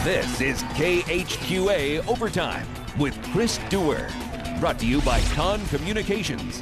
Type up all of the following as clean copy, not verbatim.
This is KHQA Overtime with Chris Dewar. Brought to you by Con Communications.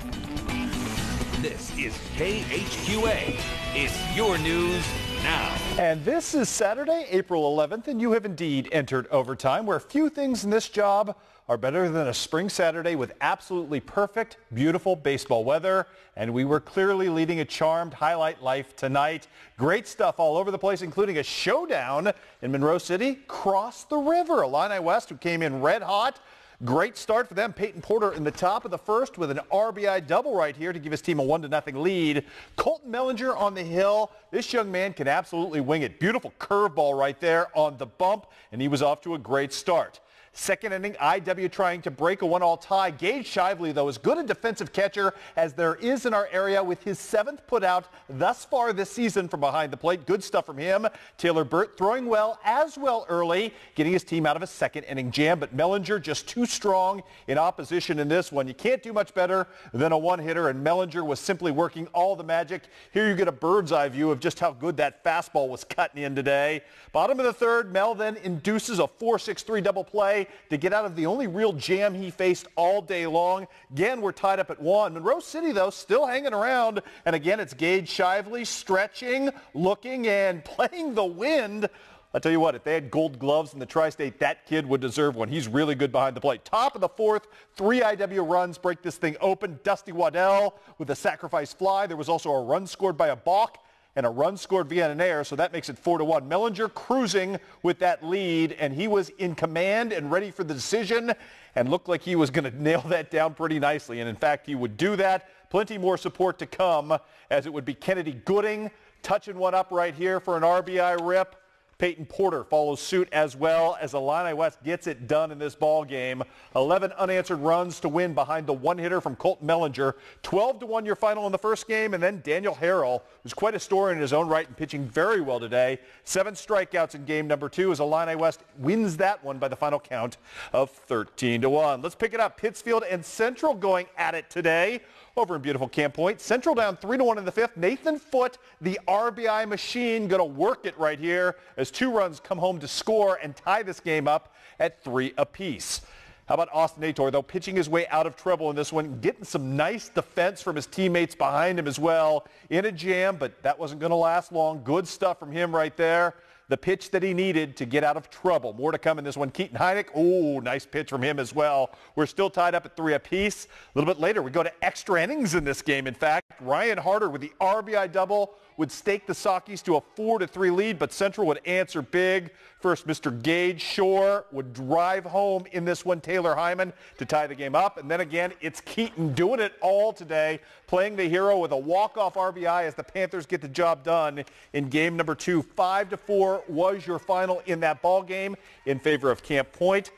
This is KHQA. It's your news now. And this is Saturday, April 11th, and you have indeed entered overtime, where few things in this job are better than a spring Saturday with absolutely perfect, beautiful baseball weather. And we were clearly leading a charmed highlight life tonight. Great stuff all over the place, including a showdown in Monroe City, across the river. Illini West, who came in red hot. Great start for them. Peyton Porter in the top of the first with an RBI double right here to give his team a 1-0 lead. Colton Mellinger on the hill. This young man can absolutely wing it. Beautiful curveball right there on the bump, and he was off to a great start. Second inning, IW trying to break a 1-1 tie. Gage Shively, though, as good a defensive catcher as there is in our area with his 7th putout thus far this season from behind the plate. Good stuff from him. Taylor Burt throwing well as well early, getting his team out of a second inning jam. But Mellinger just too strong in opposition in this one. You can't do much better than a one-hitter, and Mellinger was simply working all the magic. Here you get a bird's eye view of just how good that fastball was cutting in today. Bottom of the third, Mel then induces a 4-6-3 double play to get out of the only real jam he faced all day long. Again, we're tied up at 1. Monroe City, though, still hanging around. And again, it's Gage Shively stretching, looking, and playing the wind. I'll tell you what, if they had gold gloves in the Tri-State, that kid would deserve one. He's really good behind the plate. Top of the fourth, 3 IW runs break this thing open. Dusty Waddell with a sacrifice fly. There was also a run scored by a balk and a run scored via an error, so that makes it 4-1. Mellinger cruising with that lead, and he was in command and ready for the decision and looked like he was going to nail that down pretty nicely. And in fact, he would do that. Plenty more support to come, as it would be Kennedy Gooding touching one up right here for an RBI rip. Peyton Porter follows suit as well as Illini West gets it done in this ball game. 11 unanswered runs to win behind the one-hitter from Colton Mellinger. 12-1 your final in the first game, and then Daniel Harrell, who's quite a story in his own right and pitching very well today. 7 strikeouts in game number 2 as Illini West wins that one by the final count of 13-1. Let's pick it up. Pittsfield and Central going at it today over in beautiful Camp Point. Central down 3-1 in the 5th. Nathan Foote, the RBI machine, going to work it right here as 2 runs come home to score and tie this game up at 3 apiece. How about Austin Ator, though, pitching his way out of trouble in this one, getting some nice defense from his teammates behind him as well in a jam, but that wasn't going to last long. Good stuff from him right there. The pitch that he needed to get out of trouble. More to come in this one. Keaton Heineck, oh, nice pitch from him as well. We're still tied up at 3 apiece. A little bit later, we go to extra innings in this game. In fact, Ryan Harder with the RBI double would stake the Sockies to a 4-3 lead, but Central would answer big. First, Mr. Gage Shore would drive home in this one, Taylor Hyman, to tie the game up. And then again, it's Keaton doing it all today, playing the hero with a walk-off RBI as the Panthers get the job done in game number 2. 5-4 was your final in that ball game in favor of Camp Point.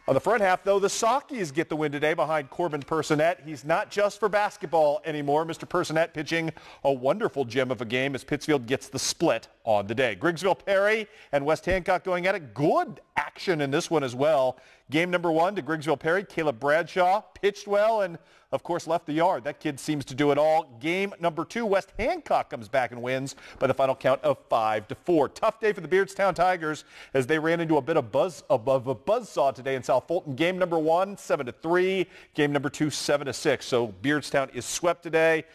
On the front half, though, the Sockies get the win today behind Corbin Personette. He's not just for basketball anymore. Mr. Personette pitching a wonderful gem of a game as Pittsfield gets the split on the day. Griggsville Perry and West Hancock going at it. Good action in this one as well. Game number 1 to Griggsville Perry. Caleb Bradshaw pitched well and, of course, left the yard. That kid seems to do it all. Game number 2, West Hancock comes back and wins by the final count of 5-4. Tough day for the Beardstown Tigers as they ran into a bit of buzzsaw today in South Fulton. Game number 1, 7-3. Game number 2, 7-6. So Beardstown is swept today.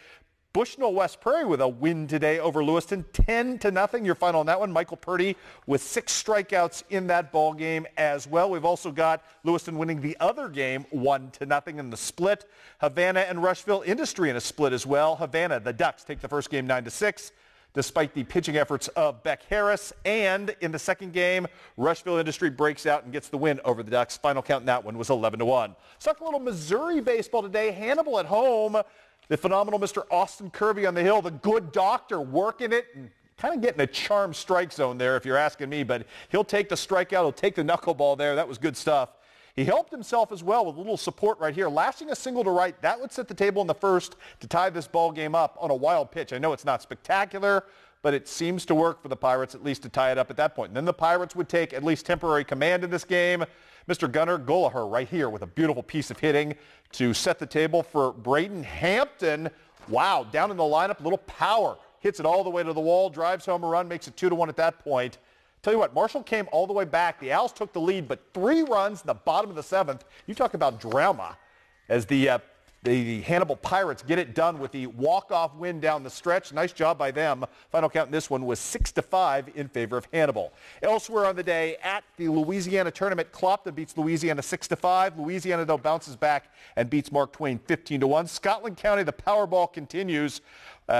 Bushnell West Prairie with a win today over Lewiston, 10-0. Your final on that one. Michael Purdy with 6 strikeouts in that ball game as well. We've also got Lewiston winning the other game 1-0 in the split. Havana and Rushville Industry in a split as well. Havana, the Ducks, take the first game 9-6. Despite the pitching efforts of Beck Harris. And in the second game, Rushville Industry breaks out and gets the win over the Ducks. Final count in that one was 11-1. Let's talk a little Missouri baseball today. Hannibal at home. The phenomenal Mr. Austin Kirby on the hill, the good doctor, working it and kind of getting a charmed strike zone there if you're asking me, but he'll take the strikeout, he'll take the knuckleball there. That was good stuff. He helped himself as well with a little support right here, lashing a single to right. That would set the table in the first to tie this ball game up on a wild pitch. I know it's not spectacular, but it seems to work for the Pirates at least to tie it up at that point. And then the Pirates would take at least temporary command in this game. Mr. Gunnar Golaher right here with a beautiful piece of hitting to set the table for Braden Hampton. Wow, down in the lineup, a little power. Hits it all the way to the wall, drives home a run, makes it 2-1 at that point. Tell you what, Marshall came all the way back. The Owls took the lead, but 3 runs in the bottom of the 7th. You talk about drama as the Hannibal Pirates get it done with the walk-off win down the stretch. Nice job by them. Final count in this one was 6-5 in favor of Hannibal. Elsewhere on the day at the Louisiana tournament, Clopton beats Louisiana 6-5. Louisiana, though, bounces back and beats Mark Twain 15-1. Scotland County, the Powerball continues.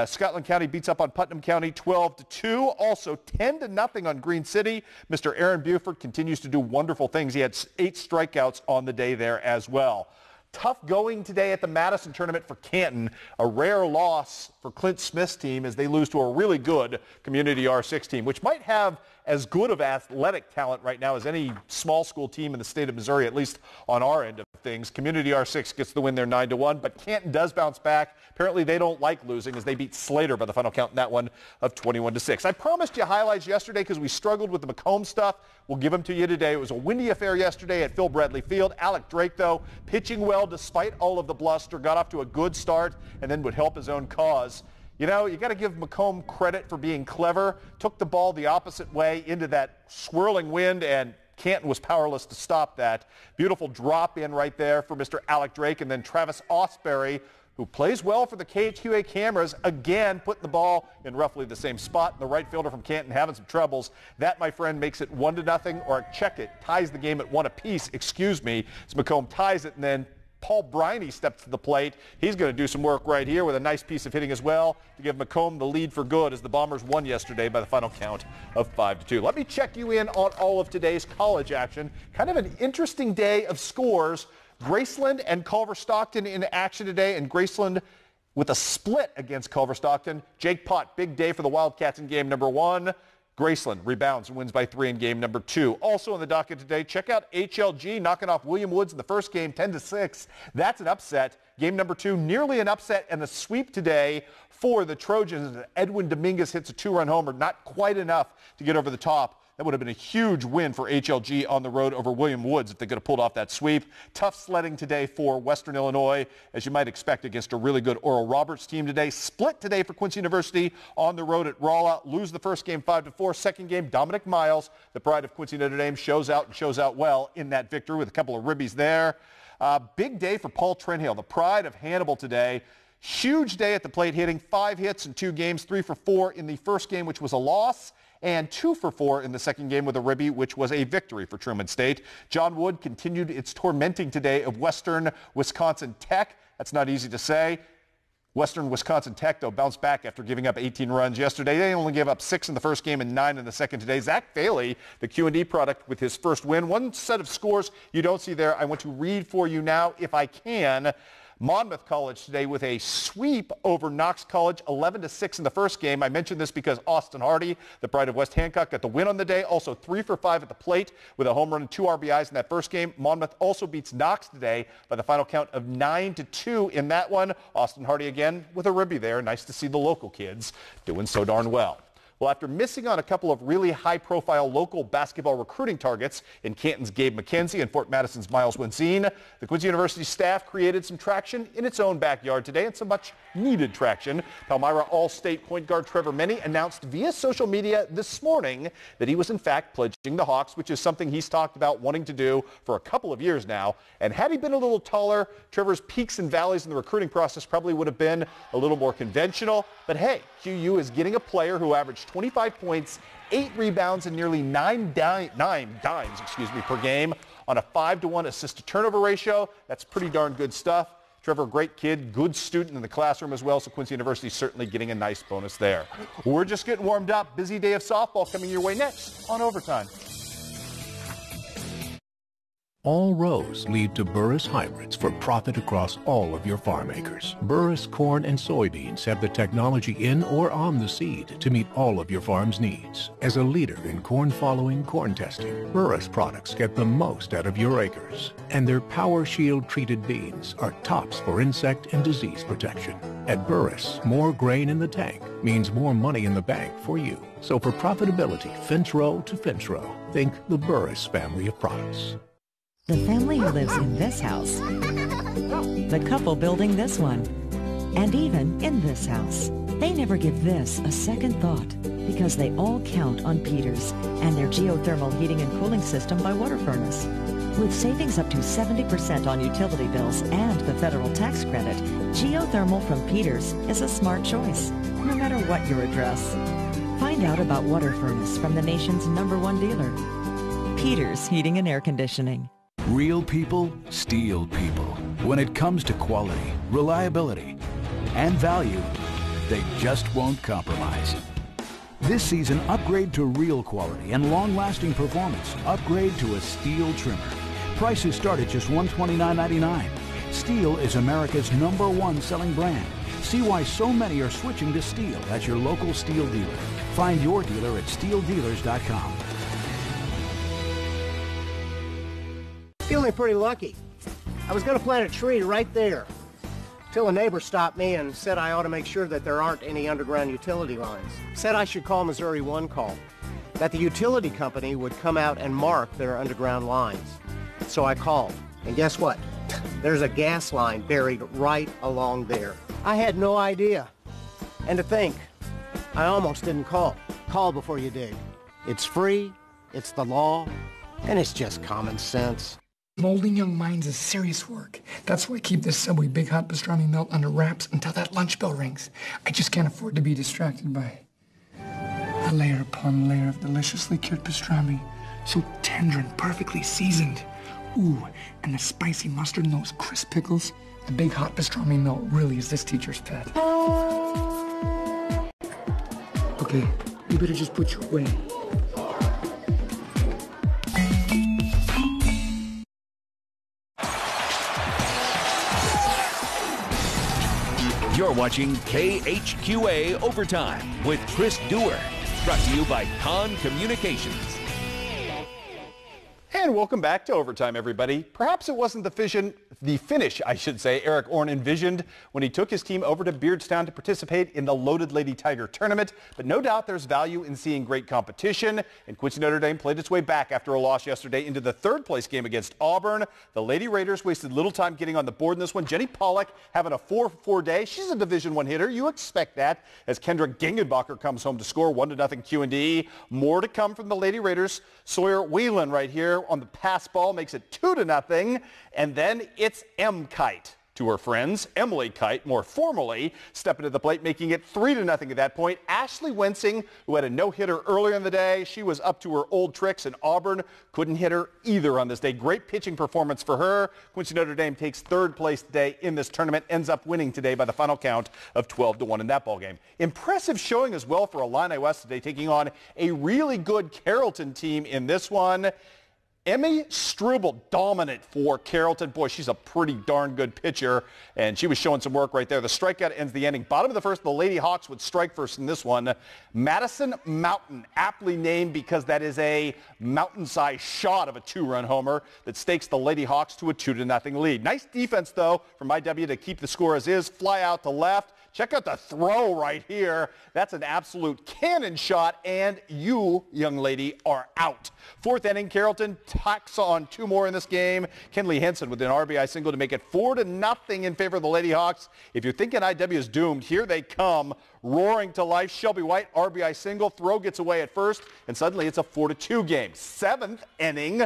Scotland County beats up on Putnam County 12-2. Also 10-0 on Green City. Mr. Aaron Buford continues to do wonderful things. He had 8 strikeouts on the day there as well. Tough going today at the Madison tournament for Canton. A rare loss for Clint Smith's team as they lose to a really good Community R6 team, which might have as good of athletic talent right now as any small school team in the state of Missouri, at least on our end of things. Community R6 gets the win there 9-1, but Canton does bounce back. Apparently they don't like losing as they beat Slater by the final count in that one of 21-6. I promised you highlights yesterday because we struggled with the Macomb stuff. We'll give them to you today. It was a windy affair yesterday at Phil Bradley Field. Alec Drake, though, pitching well despite all of the bluster, got off to a good start and then would help his own cause. You know, you got to give Macomb credit for being clever. Took the ball the opposite way into that swirling wind, and Canton was powerless to stop that. Beautiful drop in right there for Mr. Alec Drake, and then Travis Osbury, who plays well for the KHQA cameras, again putting the ball in roughly the same spot. And the right fielder from Canton having some troubles. That, my friend, makes it 1-0, or check it, ties the game at 1 apiece, excuse me, as Macomb ties it, and then Paul Briney steps to the plate. He's going to do some work right here with a nice piece of hitting as well to give Macomb the lead for good as the Bombers won yesterday by the final count of 5-2. Let me check you in on all of today's college action. Kind of an interesting day of scores. Graceland and Culver Stockton in action today, and Graceland with a split against Culver Stockton. Jake Pott, big day for the Wildcats in game number 1. Graceland rebounds and wins by 3 in game number 2. Also on the docket today, check out HLG knocking off William Woods in the first game 10-6. That's an upset. Game number 2, nearly an upset and a sweep today for the Trojans. Edwin Dominguez hits a 2-run homer, not quite enough to get over the top. That would have been a huge win for HLG on the road over William Woods if they could have pulled off that sweep. Tough sledding today for Western Illinois, as you might expect against a really good Oral Roberts team today. Split today for Quincy University on the road at Rolla. Lose the first game 5-4. Second game, Dominic Miles, the pride of Quincy Notre Dame, shows out well in that victory with a couple of ribbies there. Big day for Paul Trenhill, the pride of Hannibal today. Huge day at the plate, hitting 5 hits in 2 games, 3 for 4 in the first game, which was a loss, and 2 for 4 in the second game with a ribby, which was a victory for Truman State. John Wood continued its tormenting today of Western Wisconsin Tech. That's not easy to say. Western Wisconsin Tech, though, bounced back after giving up 18 runs yesterday. They only gave up 6 in the first game and 9 in the second today. Zach Bailey, the Q&D product, with his first win. One set of scores you don't see there. I want to read for you now, if I can. Monmouth College today with a sweep over Knox College, 11-6 in the first game. I mentioned this because Austin Hardy, the pride of West Hancock, got the win on the day. Also 3 for 5 at the plate with a home run and 2 RBIs in that first game. Monmouth also beats Knox today by the final count of 9-2 in that one. Austin Hardy again with a ribby there. Nice to see the local kids doing so darn well. Well, after missing on a couple of really high-profile local basketball recruiting targets in Canton's Gabe McKenzie and Fort Madison's Miles Winsine, the Quincy University staff created some traction in its own backyard today, and some much-needed traction. Palmyra All-State point guard Trevor Meny announced via social media this morning that he was in fact pledging the Hawks, which is something he's talked about wanting to do for a couple of years now. And had he been a little taller, Trevor's peaks and valleys in the recruiting process probably would have been a little more conventional. But hey, QU is getting a player who averaged 25 points, 8 rebounds, and nearly 9 dimes per game on a 5-to-1 assist-to-turnover ratio. That's pretty darn good stuff. Trevor, great kid, good student in the classroom as well, so Quincy University certainly getting a nice bonus there. We're just getting warmed up. Busy day of softball coming your way next on Overtime. All roads lead to Burris hybrids for profit across all of your farm acres. Burris corn and soybeans have the technology in or on the seed to meet all of your farm's needs. As a leader in corn following corn testing, Burris products get the most out of your acres. And their Power Shield treated beans are tops for insect and disease protection. At Burris, more grain in the tank means more money in the bank for you. So for profitability, fence row to fence row, think the Burris family of products. The family who lives in this house, the couple building this one, and even in this house. They never give this a second thought because they all count on Peters and their geothermal heating and cooling system by water furnace. With savings up to 70% on utility bills and the federal tax credit, geothermal from Peters is a smart choice, no matter what your address. Find out about water furnace from the nation's #1 dealer. Peters Heating and Air Conditioning. Real people, steel people. When it comes to quality, reliability, and value, they just won't compromise. This season, upgrade to real quality and long-lasting performance. Upgrade to a steel trimmer. Prices start at just $129.99. Steel is America's #1 selling brand. See why so many are switching to steel at your local steel dealer. Find your dealer at steeldealers.com. Feeling pretty lucky. I was going to plant a tree right there till a neighbor stopped me and said I ought to make sure that there aren't any underground utility lines. Said I should call Missouri One Call, that the utility company would come out and mark their underground lines. So I called, and guess what? There's a gas line buried right along there. I had no idea. And to think, I almost didn't call. Call before you dig. It's free, it's the law, and it's just common sense. Molding young minds is serious work. That's why I keep this Subway Big Hot Pastrami Melt under wraps until that lunch bell rings. I just can't afford to be distracted by a layer upon layer of deliciously cured pastrami. So tender and perfectly seasoned. Ooh, and the spicy mustard and those crisp pickles. The Big Hot Pastrami Melt really is this teacher's pet. Okay, you better just put your away. You're watching KHQA Overtime with Chris Dewar. Brought to you by Con Communications. And welcome back to Overtime, everybody. Perhaps it wasn't the finish, Eric Orn envisioned when he took his team over to Beardstown to participate in the Loaded Lady Tiger tournament. But no doubt there's value in seeing great competition. And Quincy Notre Dame played its way back after a loss yesterday into the third-place game against Auburn. The Lady Raiders wasted little time getting on the board in this one. Jenny Pollock having a 4-for-4 day. She's a Division I hitter. You expect that as Kendra Gengenbacher comes home to score 1-0 Q&D. More to come from the Lady Raiders. Sawyer Whelan right here on the pass ball makes it 2-0. And then it's M-Kite to her friends. Emily Kite, more formally, stepping to the plate, making it 3-0 at that point. Ashley Wensing, who had a no-hitter earlier in the day, she was up to her old tricks, and Auburn couldn't hit her either on this day. Great pitching performance for her. Quincy Notre Dame takes third place today in this tournament, ends up winning today by the final count of 12-1 in that ballgame. Impressive showing as well for Illini West today, taking on a really good Carrollton team in this one. Emmy Struble dominant for Carrollton. Boy, she's a pretty darn good pitcher, and she was showing some work right there. The strikeout ends the inning. Bottom of the first, the Lady Hawks would strike first in this one. Madison Mountain, aptly named because that is a mountain-sized shot of a 2-run homer that stakes the Lady Hawks to a 2-0 lead. Nice defense, though, from IW to keep the score as is. Fly out to left. Check out the throw right here. That's an absolute cannon shot, and you, young lady, are out. Fourth inning, Carrollton tacks on 2 more in this game. Kenley Henson with an RBI single to make it 4-0 in favor of the Lady Hawks. If you're thinking IW is doomed, here they come, roaring to life. Shelby White, RBI single, throw gets away at first, and suddenly it's a 4-2 game. 7th inning.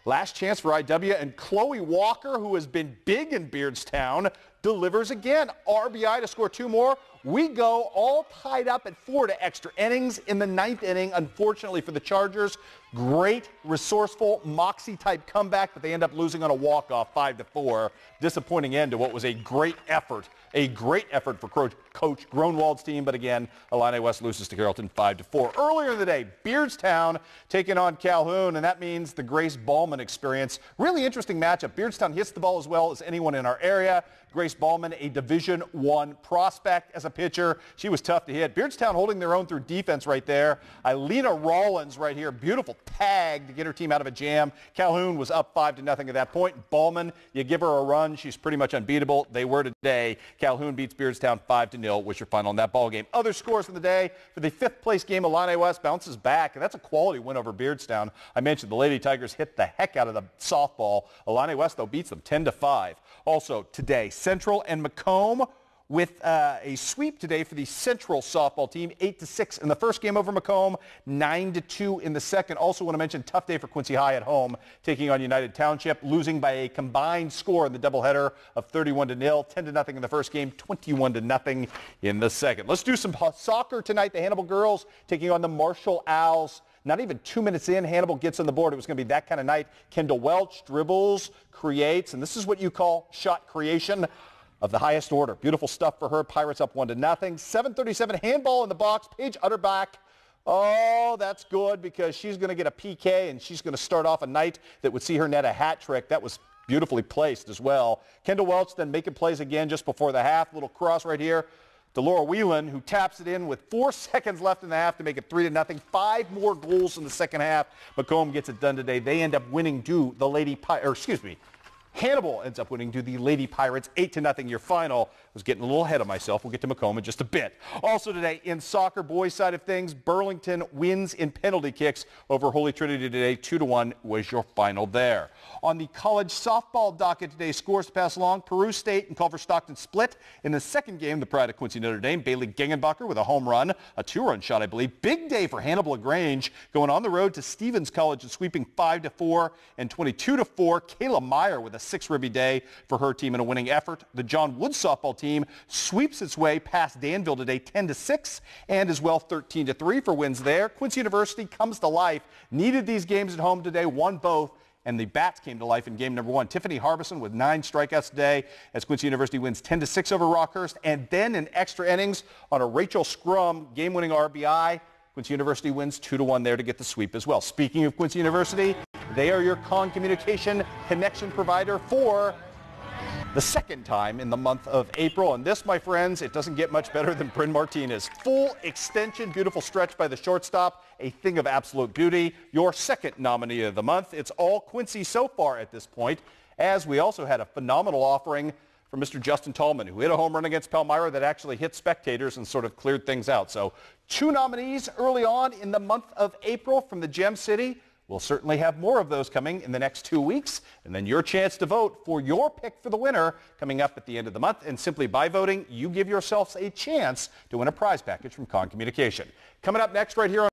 Last chance for IW, and Chloe Walker, who has been big in Beardstown, delivers again. RBI to score 2 more. We go all tied up at 4 to extra innings in the 9th inning, unfortunately for the Chargers. Great, resourceful, moxie-type comeback, but they end up losing on a walk-off 5-4. Disappointing end to what was a great effort for Coach Gronwald's team, but again, Illini West loses to Carrollton 5-4. Earlier in the day, Beardstown taking on Calhoun, and that means the Grace Ballman experience. Really interesting matchup. Beardstown hits the ball as well as anyone in our area. Grace Ballman, a Division I prospect as a pitcher. She was tough to hit. Beardstown holding their own through defense right there. Ilena Rollins right here. Beautiful tag to get her team out of a jam. Calhoun was up 5-0 at that point. Ballman, you give her a run, she's pretty much unbeatable. They were today. Calhoun beats Beardstown 5-0, was your final in that ball game. Other scores of the day for the 5th place game, Illini West bounces back, and that's a quality win over Beardstown. I mentioned the Lady Tigers hit the heck out of the softball. Illini West, though, beats them 10-5. Also today, Central and Macomb with a sweep today for the Central softball team, 8-6 in the first game over Macomb, 9-2 in the second. Also want to mention tough day for Quincy High at home, taking on United Township, losing by a combined score in the doubleheader of 31-0, 10-0 in the first game, 21-0 in the second. Let's do some soccer tonight. The Hannibal girls taking on the Marshall Owls. Not even 2 minutes in, Hannibal gets on the board. It was going to be that kind of night. Kendall Welch dribbles, creates, and this is what you call shot creation of the highest order. Beautiful stuff for her. Pirates up 1-0. 7:37 handball in the box. Paige Utterback. Oh, that's good because she's going to get a PK and she's going to start off a night that would see her net a hat trick. That was beautifully placed as well. Kendall Welch then making plays again just before the half. Little cross right here. Delora Whelan, who taps it in with 4 seconds left in the half to make it 3-0. 5 more goals in the second half. Macomb gets it done today. They end up winning to the Hannibal ends up winning to the Lady Pirates 8-0. Your final. I was getting a little ahead of myself. We'll get to Macomb in just a bit. Also today in soccer boys side of things, Burlington wins in penalty kicks over Holy Trinity today. 2-1 was your final there. On the college softball docket today, scores to pass along. Peru State and Culver Stockton split in the second game. The pride of Quincy Notre Dame, Bailey Gengenbacher with a home run, a 2-run shot, I believe. Big day for Hannibal LaGrange, going on the road to Stevens College and sweeping 5-4 and 22-4. Kayla Meyer with a 6-ribby day for her team in a winning effort. The John Wood softball team sweeps its way past Danville today 10-6 and as well 13-3 for wins there. Quincy University comes to life. Needed these games at home today, won both. And the Bats came to life in game number 1. Tiffany Harbison with 9 strikeouts today as Quincy University wins 10-6 over Rockhurst. And then in extra innings on a Rachel Scrum game-winning RBI, Quincy University wins 2-1 there to get the sweep as well. Speaking of Quincy University, they are your communication connection provider for the second time in the month of April. And this, my friends, it doesn't get much better than Bryn Martinez. Full extension, beautiful stretch by the shortstop, a thing of absolute beauty. Your second nominee of the month. It's all Quincy so far at this point, as we also had a phenomenal offering from Mr. Justin Tallman, who hit a home run against Palmyra that actually hit spectators and sort of cleared things out. So 2 nominees early on in the month of April from the Gem City. We'll certainly have more of those coming in the next 2 weeks. And then your chance to vote for your pick for the winner coming up at the end of the month. And simply by voting, you give yourselves a chance to win a prize package from Con Communication. Coming up next right here on